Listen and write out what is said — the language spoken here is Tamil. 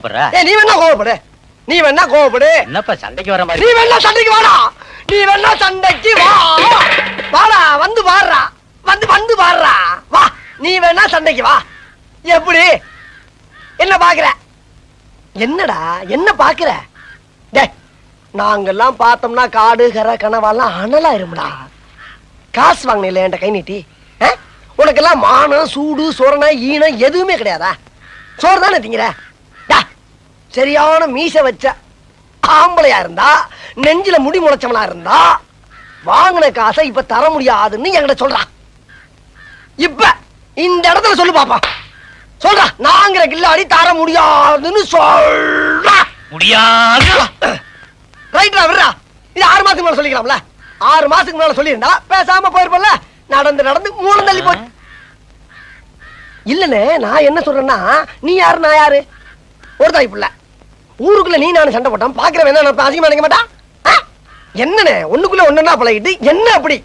நீ வேணா கோவப்படு, நீ வேணா கோவப்படு. என்னப்பா சண்டைக்கு வர மாதிரி? நீ வேணா சண்டைக்கு வாடா, நீ வேணா சண்டைக்கு வா. வாடா, வந்து பாடுறா, வந்து பாடுறா, வா. நீ வேணா சண்டைக்கு வா. எப்படி என்ன பாக்குற? என்னடா என்ன பாக்குற? நாங்கெல்லாம் பார்த்தோம்னா காடு கரை கனவாலாம் அனலா இருமுடா. காசு வாங்கின என்கிட்ட கை நீட்டி. உனக்கெல்லாம் மானம் சூடு சோரணை ஈனம் எதுவுமே கிடையாதா? சோறு தானே திங்கிற? சரியான மீச வச்ச ஆம்பளையா இருந்தா, நெஞ்சில முடி முளைச்சவனா இருந்தா, வாங்கின காசை இப்ப தர முடியாதுன்னு என்கிட்ட சொல்றான். இப்ப இந்த இடத்துல சொல்லு பாப்பா, சொல்றா. நாங்கிற கில்லாடி தர முடியாதுன்னு சொல்றா. முடியாது. ரைட்டா, விடுறா. இது 6 மாசத்துக்கு மேல சொல்லிக்கலாம்ல. 6 மாசத்துக்கு மேல சொல்லியிருந்தா பேசாம போயிருப்பல. நடந்து நடந்து மூணு தள்ளி போய் இல்லனே. நான் என்ன சொல்றேன்னா, நீ யாரு நான் யாரு? ஒரு தாய் பிள்ளை. ஊருக்குள்ள நீ நானும் சண்டை போட்டான் பாக்குறவன் என்ன அசிங்கமா நினைக்க மாட்டான்? என்னன்னு ஒண்ணுக்குள்ள ஒண்ணுன்னா பழகிட்டு என்ன அப்படி